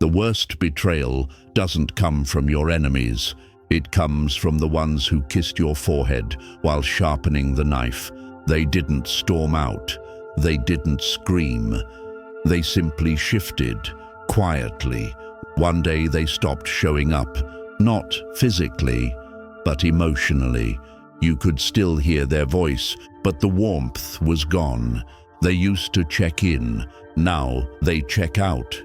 The worst betrayal doesn't come from your enemies. It comes from the ones who kissed your forehead while sharpening the knife. They didn't storm out. They didn't scream. They simply shifted, quietly. One day they stopped showing up, not physically, but emotionally. You could still hear their voice, but the warmth was gone. They used to check in. Now they check out.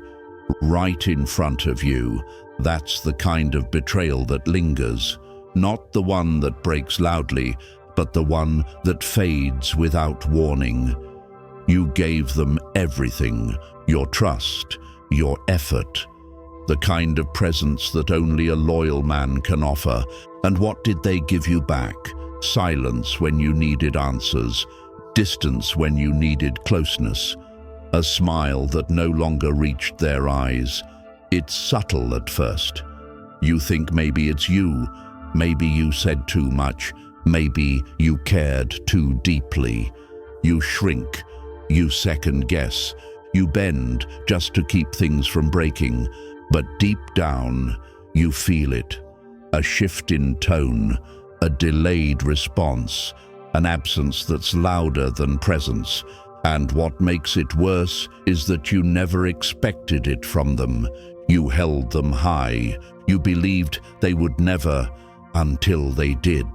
Right in front of you. That's the kind of betrayal that lingers. Not the one that breaks loudly, but the one that fades without warning. You gave them everything, your trust, your effort, the kind of presence that only a loyal man can offer. And what did they give you back? Silence when you needed answers, distance when you needed closeness, a smile that no longer reached their eyes. It's subtle at first. You think maybe it's you, maybe you said too much, maybe you cared too deeply. You shrink, you second guess, you bend just to keep things from breaking, but deep down you feel it. A shift in tone, a delayed response, an absence that's louder than presence. And what makes it worse is that you never expected it from them. You held them high. You believed they would never, until they did.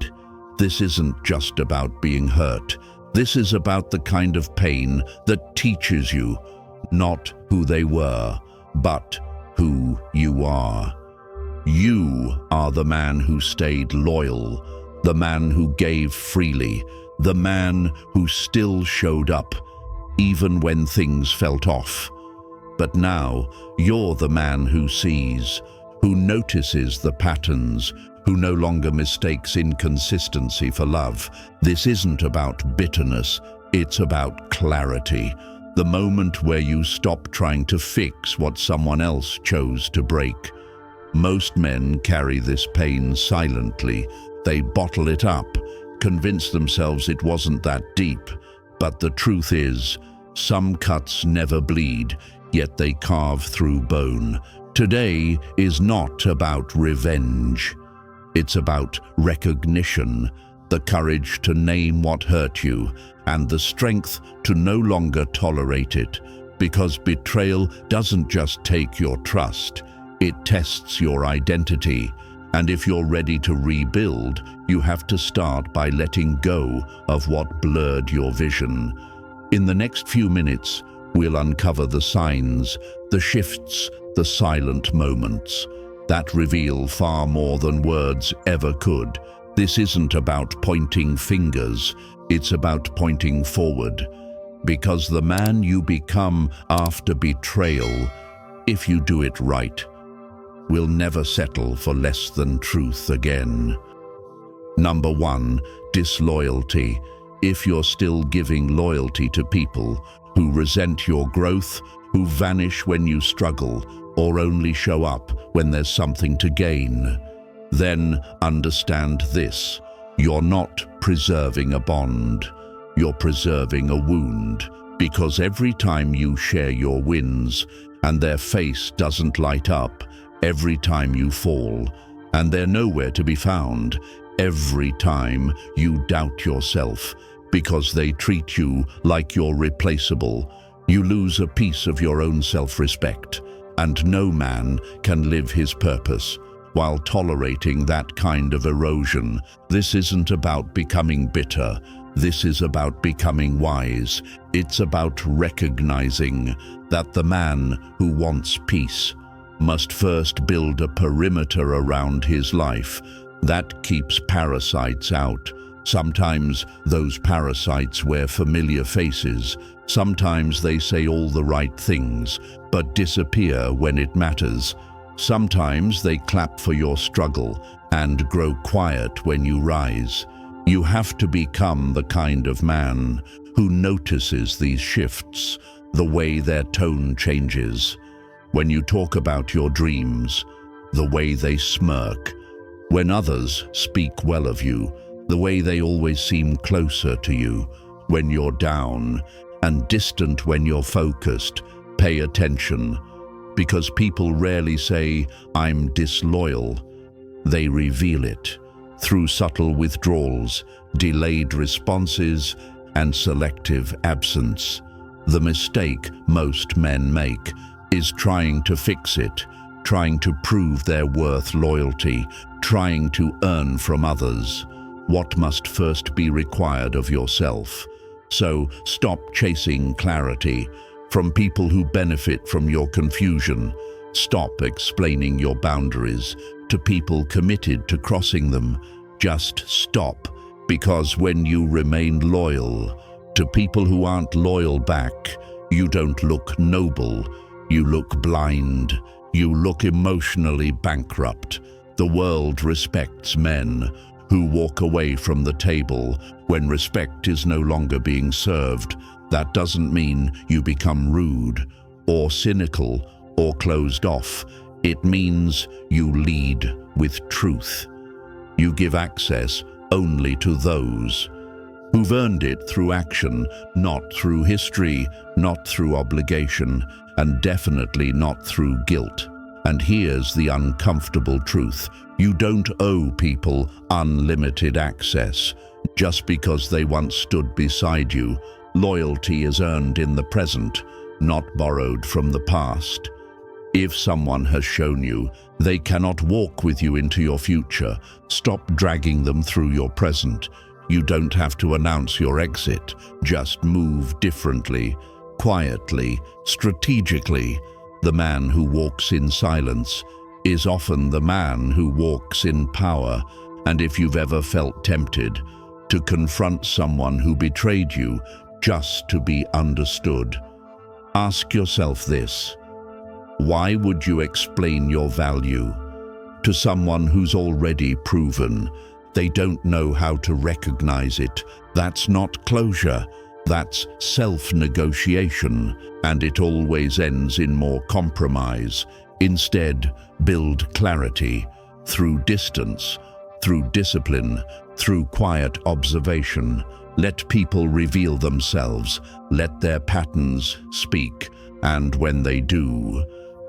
This isn't just about being hurt. This is about the kind of pain that teaches you not who they were, but who you are. You are the man who stayed loyal, the man who gave freely, the man who still showed up, even when things felt off. But now, you're the man who sees, who notices the patterns, who no longer mistakes inconsistency for love. This isn't about bitterness, it's about clarity. The moment where you stop trying to fix what someone else chose to break. Most men carry this pain silently. They bottle it up, convince themselves it wasn't that deep. But the truth is, some cuts never bleed, yet they carve through bone. Today is not about revenge. It's about recognition, the courage to name what hurt you, and the strength to no longer tolerate it. Because betrayal doesn't just take your trust, it tests your identity. And if you're ready to rebuild, you have to start by letting go of what blurred your vision. In the next few minutes, we'll uncover the signs, the shifts, the silent moments that reveal far more than words ever could. This isn't about pointing fingers, it's about pointing forward. Because the man you become after betrayal, if you do it right, will never settle for less than truth again. Number 1, disloyalty. If you're still giving loyalty to people who resent your growth, who vanish when you struggle, or only show up when there's something to gain, then understand this. You're not preserving a bond. You're preserving a wound. Because every time you share your wins and their face doesn't light up, every time you fall and they're nowhere to be found, every time you doubt yourself because they treat you like you're replaceable, you lose a piece of your own self-respect. And no man can live his purpose while tolerating that kind of erosion. This isn't about becoming bitter. This is about becoming wise. It's about recognizing that the man who wants peace must first build a perimeter around his life that keeps parasites out. Sometimes those parasites wear familiar faces. Sometimes they say all the right things, but disappear when it matters. Sometimes they clap for your struggle and grow quiet when you rise. You have to become the kind of man who notices these shifts, the way their tone changes. When you talk about your dreams, the way they smirk. When others speak well of you, the way they always seem closer to you. When you're down and distant when you're focused, pay attention. Because people rarely say, "I'm disloyal." They reveal it through subtle withdrawals, delayed responses, and selective absence. The mistake most men make is trying to fix it, trying to prove their worth, loyalty, trying to earn from others what must first be required of yourself. So stop chasing clarity from people who benefit from your confusion. Stop explaining your boundaries to people committed to crossing them. Just stop, because when you remain loyal to people who aren't loyal back, you don't look noble, you look blind, you look emotionally bankrupt. The world respects men who walk away from the table when respect is no longer being served. That doesn't mean you become rude or cynical or closed off. It means you lead with truth. You give access only to those who've earned it through action, not through history, not through obligation, and definitely not through guilt. And here's the uncomfortable truth. You don't owe people unlimited access just because they once stood beside you. Loyalty is earned in the present, not borrowed from the past. If someone has shown you they cannot walk with you into your future, stop dragging them through your present. You don't have to announce your exit. Just move differently, quietly, strategically. The man who walks in silence is often the man who walks in power. And if you've ever felt tempted to confront someone who betrayed you just to be understood, ask yourself this: why would you explain your value to someone who's already proven they don't know how to recognize it? That's not closure. That's self-negotiation, and it always ends in more compromise. Instead, build clarity through distance, through discipline, through quiet observation. Let people reveal themselves. Let their patterns speak. And when they do,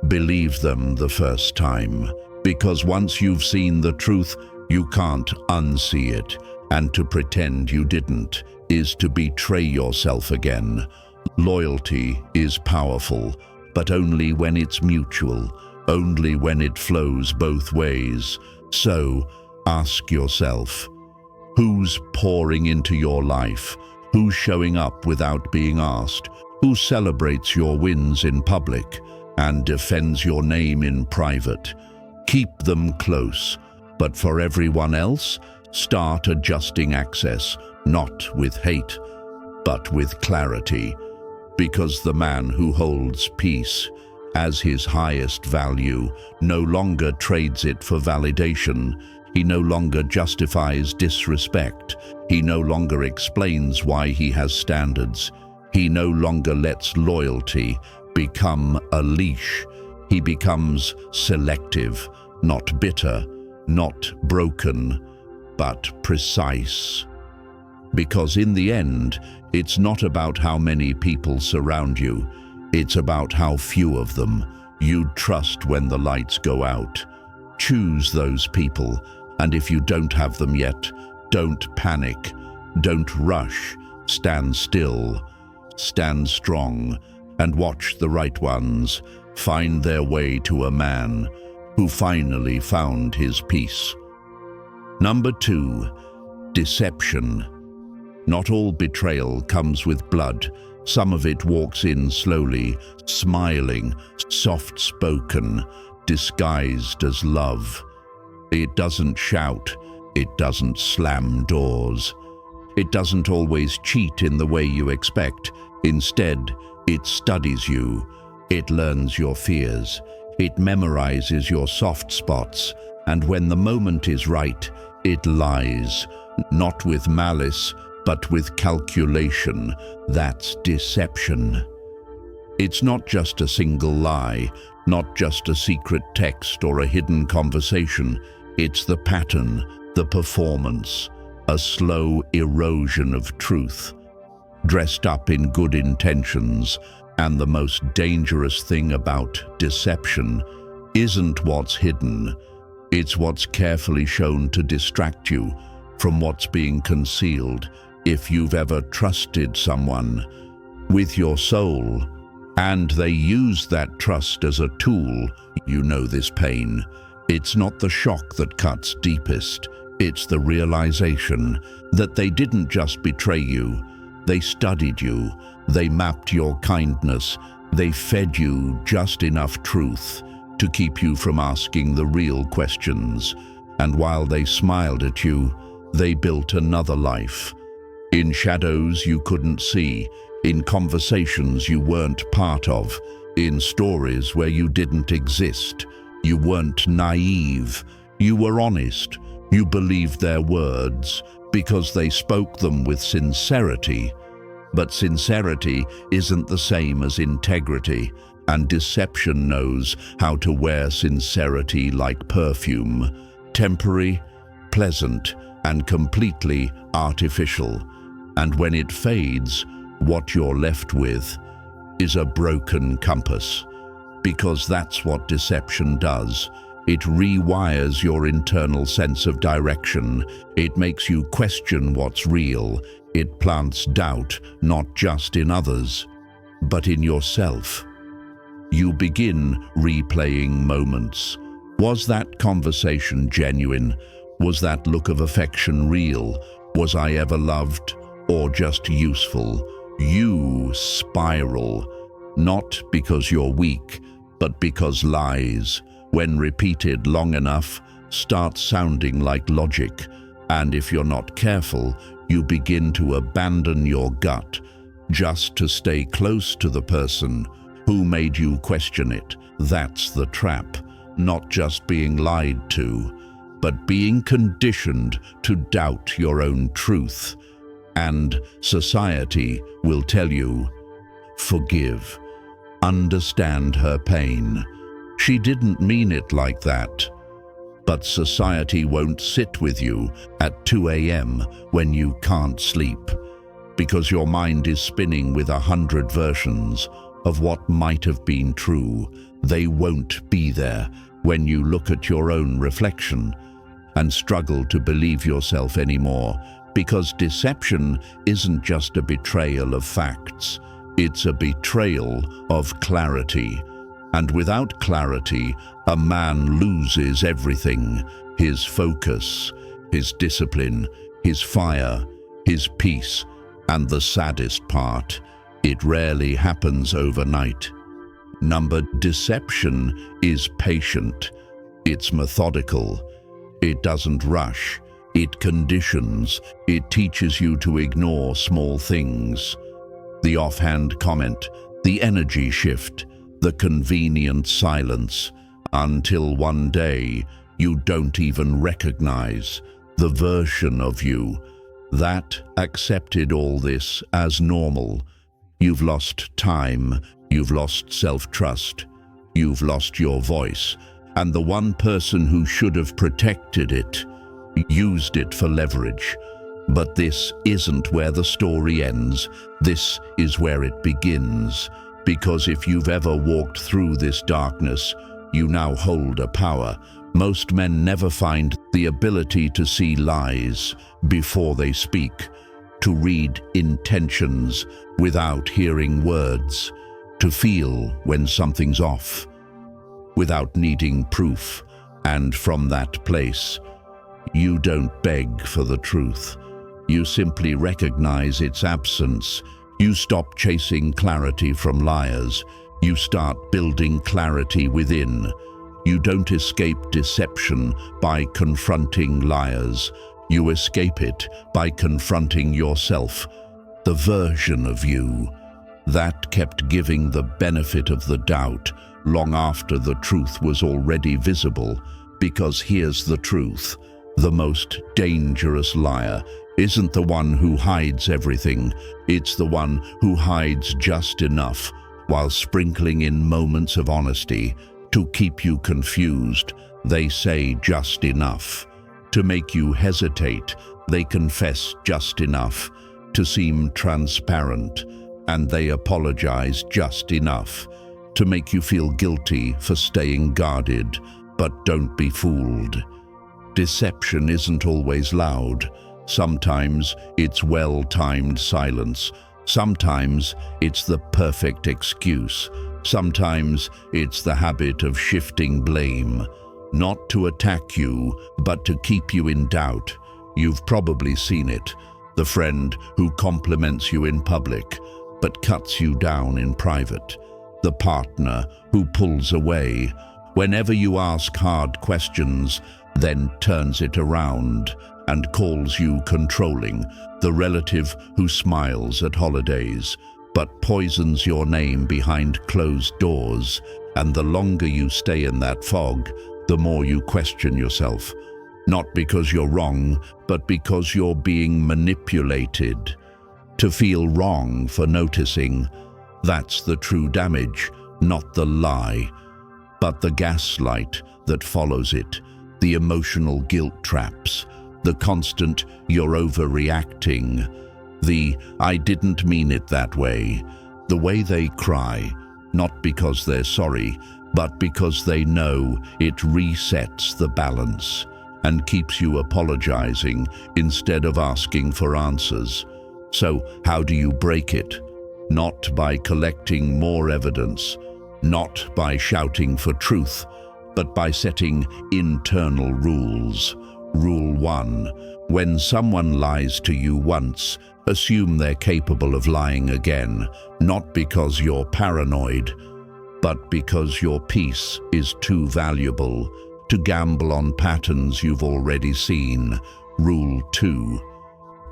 believe them the first time. Because once you've seen the truth, you can't unsee it. And to pretend you didn't is to betray yourself again. Loyalty is powerful, but only when it's mutual, only when it flows both ways. So, ask yourself, who's pouring into your life? Who's showing up without being asked? Who celebrates your wins in public and defends your name in private? Keep them close, but for everyone else, start adjusting access, not with hate, but with clarity. Because the man who holds peace as his highest value no longer trades it for validation. He no longer justifies disrespect. He no longer explains why he has standards. He no longer lets loyalty become a leash. He becomes selective, not bitter, not broken, but precise. Because in the end, it's not about how many people surround you. It's about how few of them you'd trust when the lights go out. Choose those people, and if you don't have them yet, don't panic, don't rush, stand still, stand strong, and watch the right ones find their way to a man who finally found his peace. Number 2, deception. Not all betrayal comes with blood. Some of it walks in slowly, smiling, soft-spoken, disguised as love. It doesn't shout. It doesn't slam doors. It doesn't always cheat in the way you expect. Instead, it studies you. It learns your fears. It memorizes your soft spots. And when the moment is right, it lies, not with malice, but with calculation. That's deception. It's not just a single lie, not just a secret text or a hidden conversation. It's the pattern, the performance, a slow erosion of truth. Dressed up in good intentions, And the most dangerous thing about deception isn't what's hidden, it's what's carefully shown to distract you from what's being concealed. If you've ever trusted someone with your soul, and they use that trust as a tool, you know this pain. It's not the shock that cuts deepest, it's the realization that they didn't just betray you, they studied you, they mapped your kindness, they fed you just enough truth to keep you from asking the real questions. And while they smiled at you, they built another life. In shadows you couldn't see, in conversations you weren't part of, in stories where you didn't exist. You weren't naive, you were honest, you believed their words because they spoke them with sincerity. But sincerity isn't the same as integrity, and deception knows how to wear sincerity like perfume, temporary, pleasant, and completely artificial. And when it fades, what you're left with is a broken compass. Because that's what deception does. It rewires your internal sense of direction. It makes you question what's real. It plants doubt, not just in others, but in yourself. You begin replaying moments. Was that conversation genuine? Was that look of affection real? Was I ever loved or just useful? You spiral, not because you're weak, but because lies, when repeated long enough, start sounding like logic. And if you're not careful, you begin to abandon your gut just to stay close to the person who made you question it. That's the trap, not just being lied to, but being conditioned to doubt your own truth. And society will tell you, forgive, understand her pain. She didn't mean it like that. But society won't sit with you at 2 a.m. when you can't sleep, because your mind is spinning with 100 versions of what might have been true. They won't be there when you look at your own reflection and struggle to believe yourself anymore, because deception isn't just a betrayal of facts, it's a betrayal of clarity. And without clarity, a man loses everything: his focus, his discipline, his fire, his peace. And the saddest part, it rarely happens overnight. Deception is patient. It's methodical. It doesn't rush. It conditions. It teaches you to ignore small things. The offhand comment, the energy shift, the convenient silence, until one day you don't even recognize the version of you that accepted all this as normal. You've lost time, you've lost self-trust, you've lost your voice, and the one person who should have protected it used it for leverage. But this isn't where the story ends. This is where it begins. Because if you've ever walked through this darkness, you now hold a power. Most men never find the ability to see lies before they speak, to read intentions without hearing words, to feel when something's off, without needing proof. And from that place, you don't beg for the truth. You simply recognize its absence. You stop chasing clarity from liars. You start building clarity within. You don't escape deception by confronting liars. You escape it by confronting yourself, the version of you that kept giving the benefit of the doubt long after the truth was already visible. Because here's the truth: the most dangerous liar isn't the one who hides everything. It's the one who hides just enough while sprinkling in moments of honesty to keep you confused. They say just enough to make you hesitate. They confess just enough to seem transparent. and they apologize just enough to make you feel guilty for staying guarded. But don't be fooled. Deception isn't always loud. Sometimes it's well-timed silence. Sometimes it's the perfect excuse. Sometimes it's the habit of shifting blame, not to attack you, but to keep you in doubt. You've probably seen it. The friend who compliments you in public, but cuts you down in private. The partner who pulls away whenever you ask hard questions, then turns it around and calls you controlling. The relative who smiles at holidays, but poisons your name behind closed doors. And the longer you stay in that fog, the more you question yourself. Not because you're wrong, but because you're being manipulated. To feel wrong for noticing, that's the true damage, not the lie, but the gaslight that follows it, the emotional guilt traps, the constant "you're overreacting," the "I didn't mean it that way," the way they cry, not because they're sorry, but because they know it resets the balance and keeps you apologizing instead of asking for answers. So how do you break it? Not by collecting more evidence, not by shouting for truth, but by setting internal rules. Rule 1. When someone lies to you once, assume they're capable of lying again, not because you're paranoid, but because your peace is too valuable to gamble on patterns you've already seen. Rule 2.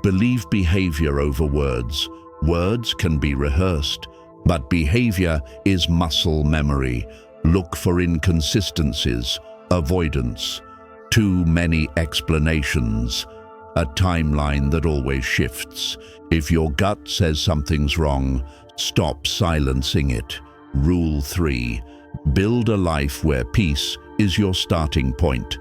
Believe behavior over words. Words can be rehearsed, but behavior is muscle memory. Look for inconsistencies, avoidance, too many explanations, a timeline that always shifts. If your gut says something's wrong, stop silencing it. Rule 3. Build a life where peace is your starting point,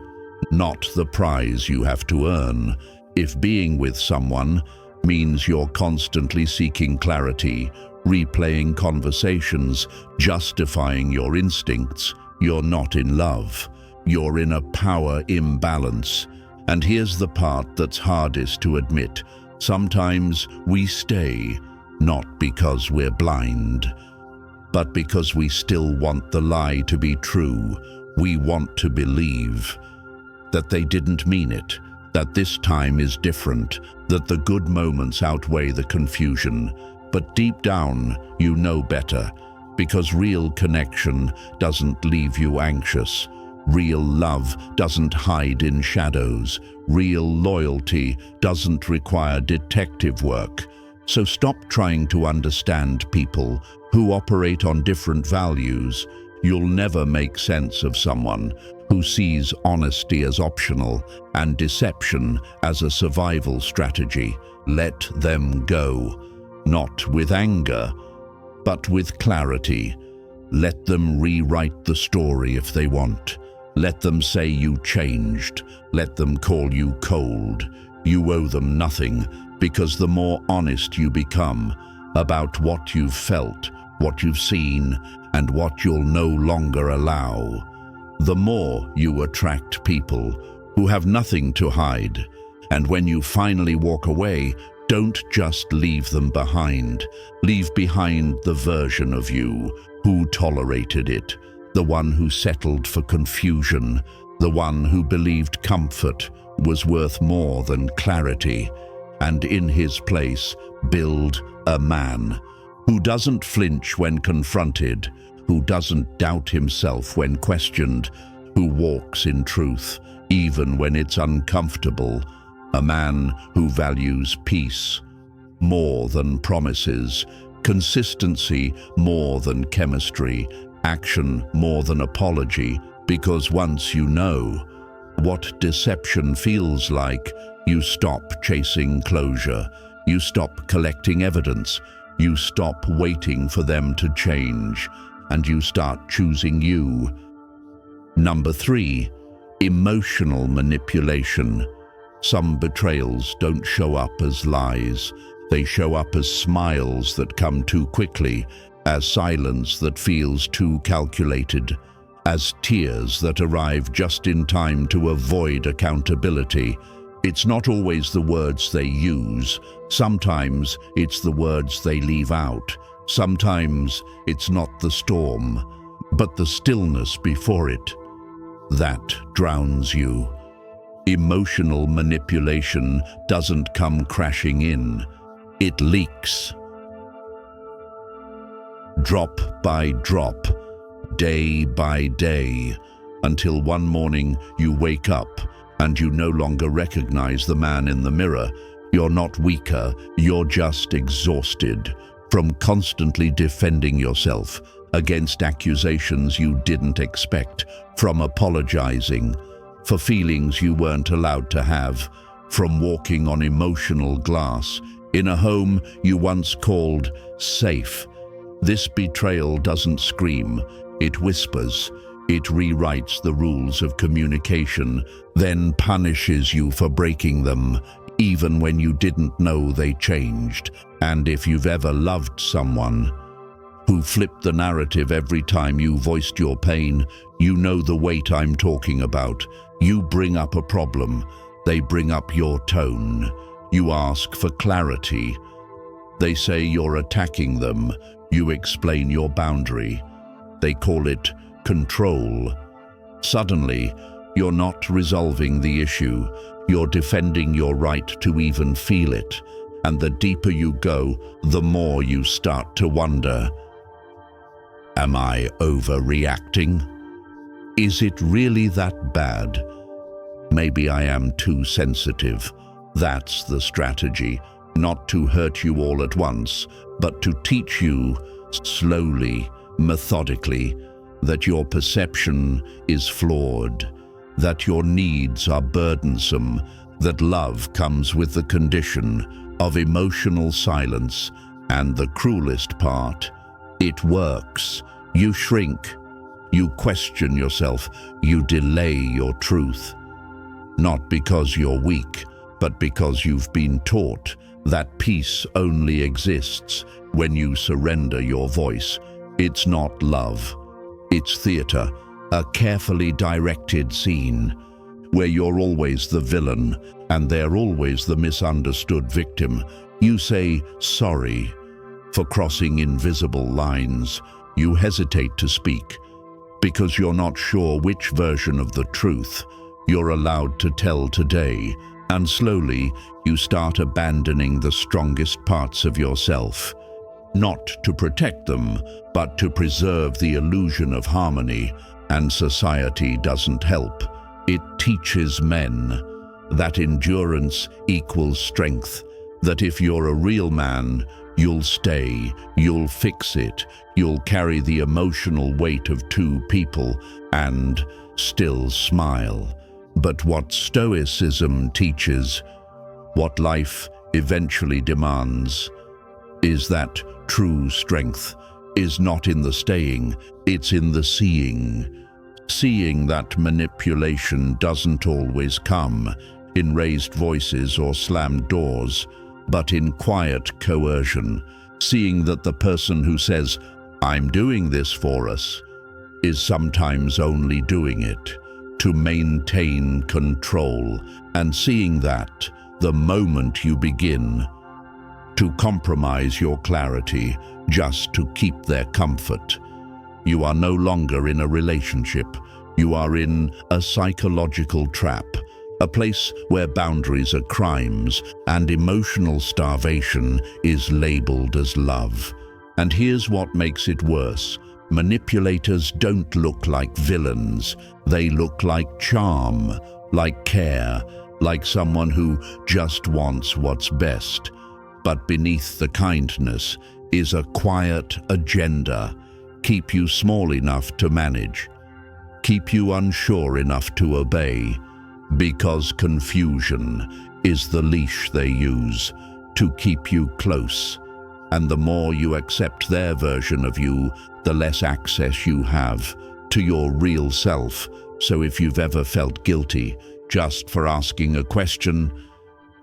not the prize you have to earn. If being with someone means you're constantly seeking clarity, replaying conversations, justifying your instincts, you're not in love. You're in a power imbalance. And here's the part that's hardest to admit. Sometimes we stay, not because we're blind, but because we still want the lie to be true. We want to believe that they didn't mean it, that this time is different, that the good moments outweigh the confusion. But deep down, you know better, because real connection doesn't leave you anxious. Real love doesn't hide in shadows. Real loyalty doesn't require detective work. So stop trying to understand people who operate on different values. You'll never make sense of someone who sees honesty as optional and deception as a survival strategy. Let them go. Not with anger, but with clarity. Let them rewrite the story if they want. Let them say you changed. Let them call you cold. You owe them nothing, because the more honest you become about what you've felt, what you've seen, and what you'll no longer allow, the more you attract people who have nothing to hide. And when you finally walk away, don't just leave them behind. Leave behind the version of you who tolerated it, the one who settled for confusion, the one who believed comfort was worth more than clarity. And in his place, build a man who doesn't flinch when confronted, who doesn't doubt himself when questioned, who walks in truth even when it's uncomfortable. A man who values peace more than promises, consistency more than chemistry, action more than apology, because once you know what deception feels like, you stop chasing closure, you stop collecting evidence, you stop waiting for them to change, and you start choosing you. Number 3, emotional manipulation. Some betrayals don't show up as lies. They show up as smiles that come too quickly, as silence that feels too calculated, as tears that arrive just in time to avoid accountability. It's not always the words they use. Sometimes it's the words they leave out. Sometimes it's not the storm, but the stillness before it. That drowns you. Emotional manipulation doesn't come crashing in. It leaks. Drop by drop, day by day, until one morning you wake up and you no longer recognize the man in the mirror. You're not weaker, you're just exhausted from constantly defending yourself against accusations you didn't expect, from apologizing for feelings you weren't allowed to have, from walking on emotional glass in a home you once called safe. This betrayal doesn't scream, it whispers. It rewrites the rules of communication, then punishes you for breaking them, even when you didn't know they changed. And if you've ever loved someone who flipped the narrative every time you voiced your pain, you know the weight I'm talking about. You bring up a problem, they bring up your tone. You ask for clarity. They say you're attacking them. You explain your boundary. They call it control. Suddenly, you're not resolving the issue. You're defending your right to even feel it. And the deeper you go, the more you start to wonder, am I overreacting? Is it really that bad? Maybe I am too sensitive. That's the strategy. Not to hurt you all at once, but to teach you slowly, methodically, that your perception is flawed, that your needs are burdensome, that love comes with the condition of emotional silence, and the cruelest part, it works. You shrink, you question yourself, you delay your truth. Not because you're weak, but because you've been taught that peace only exists when you surrender your voice. It's not love. It's theater, a carefully directed scene where you're always the villain and they're always the misunderstood victim. You say sorry for crossing invisible lines. You hesitate to speak because you're not sure which version of the truth you're allowed to tell today. And slowly, you start abandoning the strongest parts of yourself, not to protect them, but to preserve the illusion of harmony. And society doesn't help. It teaches men that endurance equals strength, that if you're a real man, you'll stay, you'll fix it, you'll carry the emotional weight of two people and still smile. But what Stoicism teaches, what life eventually demands, is that true strength is not in the staying, it's in the seeing. Seeing that manipulation doesn't always come in raised voices or slammed doors, but in quiet coercion. Seeing that the person who says, "I'm doing this for us," is sometimes only doing it to maintain control, and seeing that the moment you begin to compromise your clarity just to keep their comfort, you are no longer in a relationship. You are in a psychological trap, a place where boundaries are crimes and emotional starvation is labeled as love. And here's what makes it worse. Manipulators don't look like villains. They look like charm, like care, like someone who just wants what's best. But beneath the kindness is a quiet agenda. Keep you small enough to manage. Keep you unsure enough to obey. Because confusion is the leash they use to keep you close. And the more you accept their version of you, the less access you have to your real self. So if you've ever felt guilty just for asking a question,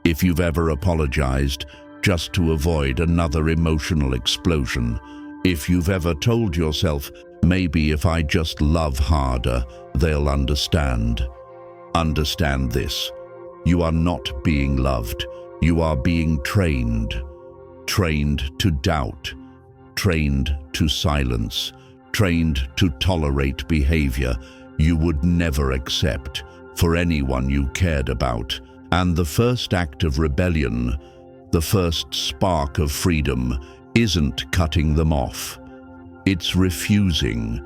if you've ever apologized just to avoid another emotional explosion. If you've ever told yourself, maybe if I just love harder, they'll understand. Understand this. You are not being loved. You are being trained. Trained to doubt. Trained to silence. Trained to tolerate behavior you would never accept for anyone you cared about. And the first act of rebellion, the first spark of freedom, isn't cutting them off. It's refusing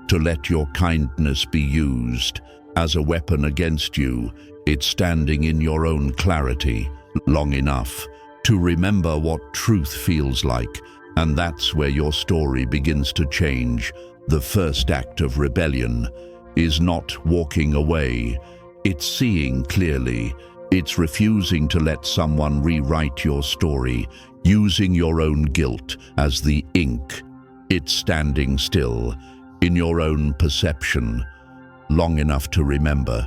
to let your kindness be used as a weapon against you. It's standing in your own clarity long enough to remember what truth feels like. And that's where your story begins to change. The first act of rebellion is not walking away. It's seeing clearly. It's refusing to let someone rewrite your story, using your own guilt as the ink. It's standing still in your own perception long enough to remember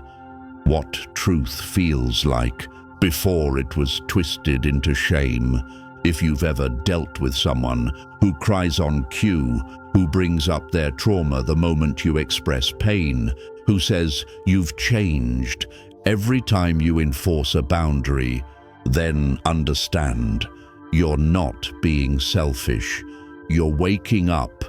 what truth feels like before it was twisted into shame. If you've ever dealt with someone who cries on cue, who brings up their trauma the moment you express pain, who says you've changed every time you enforce a boundary, then understand you're not being selfish. You're waking up,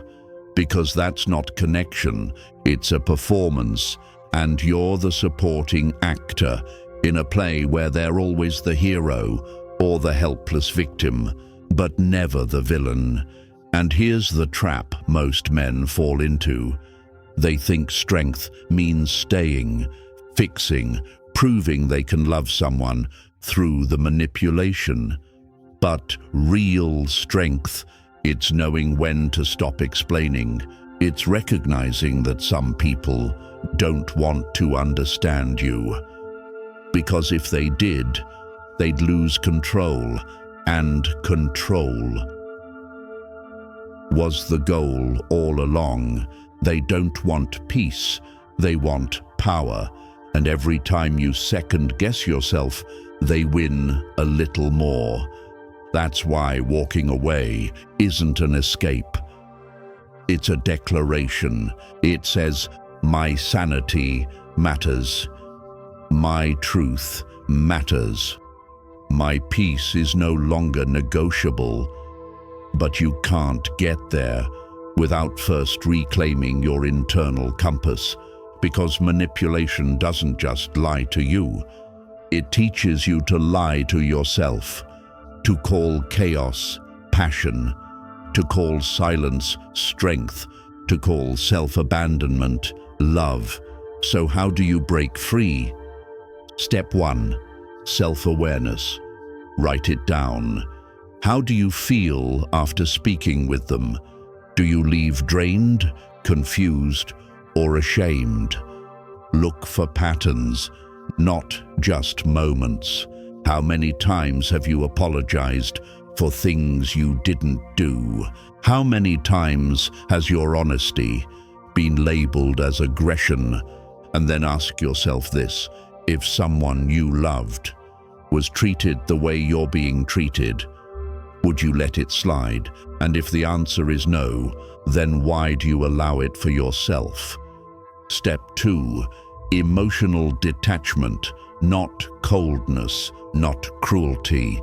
because that's not connection, it's a performance, and you're the supporting actor in a play where they're always the hero or the helpless victim, but never the villain. And here's the trap most men fall into. They think strength means staying, fixing, proving they can love someone through the manipulation. But real strength, it's knowing when to stop explaining. It's recognizing that some people don't want to understand you. Because if they did, they'd lose control, and control was the goal all along. They don't want peace, they want power, and every time you second-guess yourself, they win a little more. That's why walking away isn't an escape. It's a declaration. It says, my sanity matters. My truth matters. My peace is no longer negotiable. But you can't get there without first reclaiming your internal compass, because manipulation doesn't just lie to you. It teaches you to lie to yourself, to call chaos passion, to call silence strength, to call self-abandonment love. So how do you break free? Step 1, self-awareness. Write it down. How do you feel after speaking with them? Do you leave drained, confused, or ashamed? Look for patterns, not just moments. How many times have you apologized for things you didn't do? How many times has your honesty been labeled as aggression? And then ask yourself this: if someone you loved was treated the way you're being treated, would you let it slide? And if the answer is no, then why do you allow it for yourself? Step 2, emotional detachment, not coldness, not cruelty,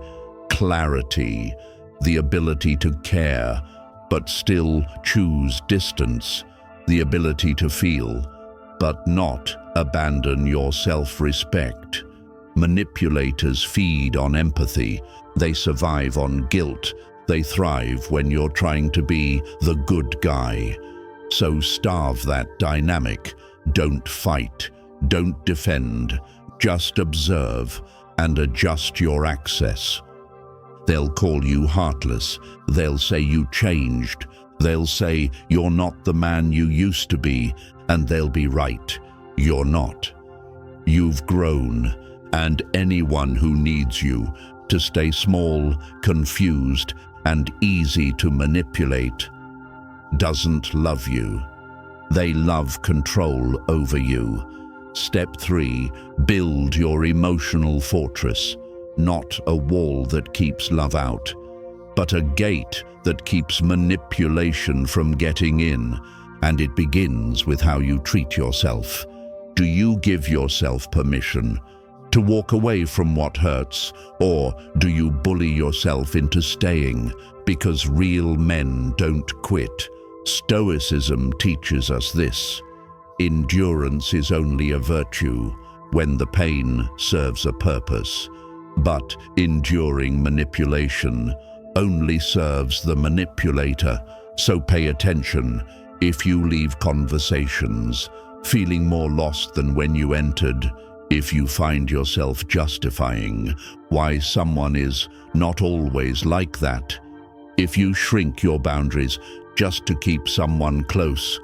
clarity, the ability to care, but still choose distance, the ability to feel, but not abandon your self-respect. Manipulators feed on empathy. They survive on guilt. They thrive when you're trying to be the good guy. So starve that dynamic. Don't fight. Don't defend. Just observe and adjust your access. They'll call you heartless. They'll say you changed. They'll say you're not the man you used to be, and they'll be right. You're not. You've grown, and anyone who needs you to stay small, confused, and easy to manipulate doesn't love you. They love control over you. Step 3, build your emotional fortress. not a wall that keeps love out, but a gate that keeps manipulation from getting in. And it begins with how you treat yourself. Do you give yourself permission to walk away from what hurts, or do you bully yourself into staying? Because real men don't quit. Stoicism teaches us this. Endurance is only a virtue when the pain serves a purpose, but enduring manipulation only serves the manipulator. So pay attention. If you leave conversations feeling more lost than when you entered, if you find yourself justifying why someone is not always like that, if you shrink your boundaries just to keep someone close,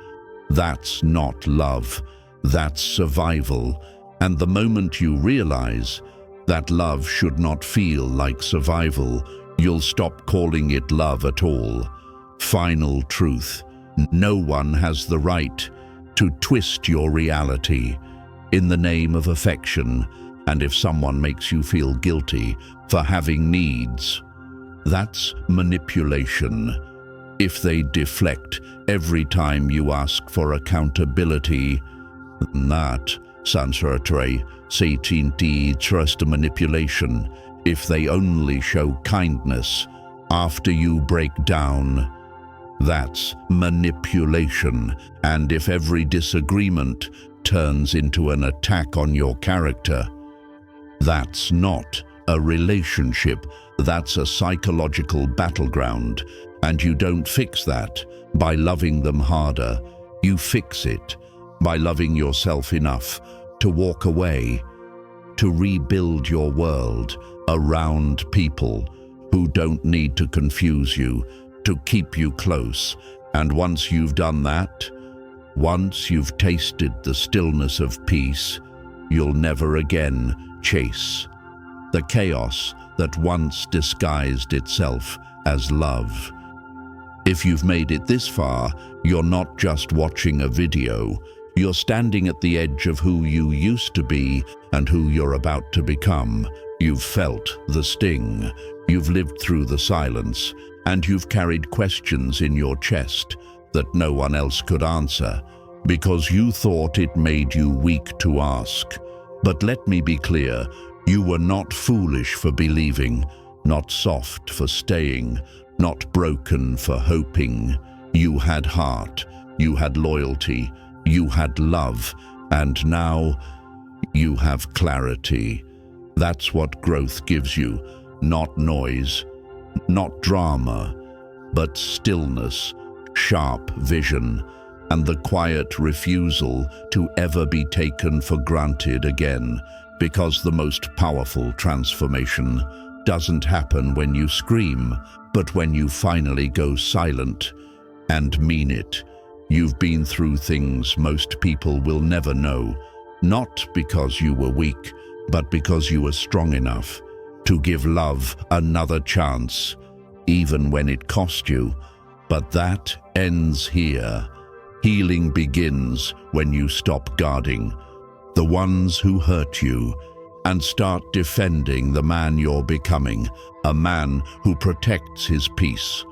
that's not love, that's survival. And the moment you realize that love should not feel like survival, you'll stop calling it love at all. Final truth: no one has the right to twist your reality in the name of affection. And if someone makes you feel guilty for having needs, that's manipulation. If they deflect every time you ask for accountability, that sansaratray satinti trust manipulation. If they only show kindness after you break down, that's manipulation. And if every disagreement turns into an attack on your character, that's not a relationship, that's a psychological battleground. And you don't fix that by loving them harder. You fix it by loving yourself enough to walk away, to rebuild your world around people who don't need to confuse you, to keep you close. And once you've done that, once you've tasted the stillness of peace, you'll never again chase the chaos that once disguised itself as love. If you've made it this far, you're not just watching a video. You're standing at the edge of who you used to be and who you're about to become. You've felt the sting. You've lived through the silence, and you've carried questions in your chest that no one else could answer because you thought it made you weak to ask. But let me be clear, you were not foolish for believing, not soft for staying, not broken for hoping. You had heart, you had loyalty, you had love, and now you have clarity. That's what growth gives you, not noise, not drama, but stillness, sharp vision, and the quiet refusal to ever be taken for granted again. Because the most powerful transformation doesn't happen when you scream, but when you finally go silent and mean it. You've been through things most people will never know, not because you were weak, but because you were strong enough to give love another chance, even when it cost you. But that ends here. Healing begins when you stop guarding the ones who hurt you and start defending the man you're becoming, a man who protects his peace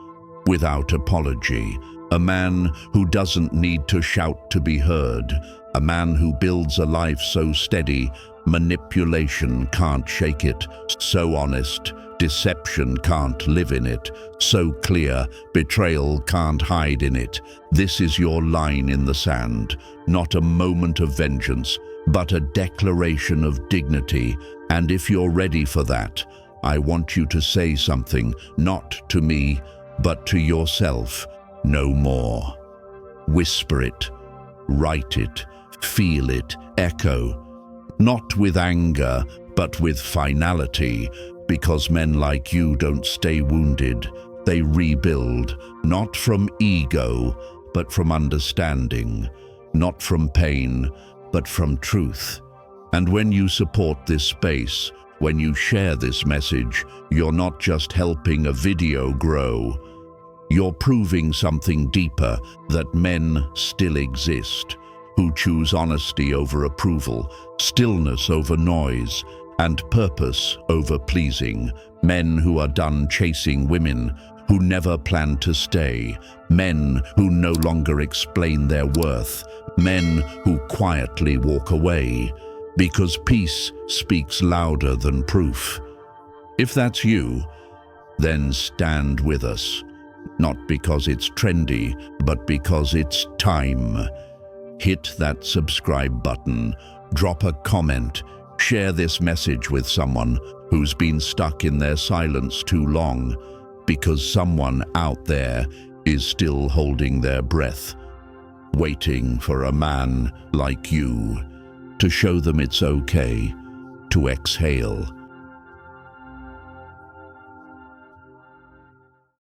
without apology, a man who doesn't need to shout to be heard, a man who builds a life so steady manipulation can't shake it, so honest deception can't live in it, so clear betrayal can't hide in it. This is your line in the sand, not a moment of vengeance, but a declaration of dignity. And if you're ready for that, I want you to say something, not to me, but to yourself. No more. Whisper it, write it, feel it, echo. Not with anger, but with finality, because men like you don't stay wounded. They rebuild, not from ego, but from understanding, not from pain, but from truth. And when you support this space, when you share this message, you're not just helping a video grow. You're proving something deeper, that men still exist, who choose honesty over approval, stillness over noise, and purpose over pleasing, men who are done chasing women, who never plan to stay, men who no longer explain their worth, men who quietly walk away, because peace speaks louder than proof. If that's you, then stand with us, not because it's trendy, but because it's time. Hit that subscribe button, drop a comment, share this message with someone who's been stuck in their silence too long, because someone out there is still holding their breath, waiting for a man like you to show them it's okay to exhale.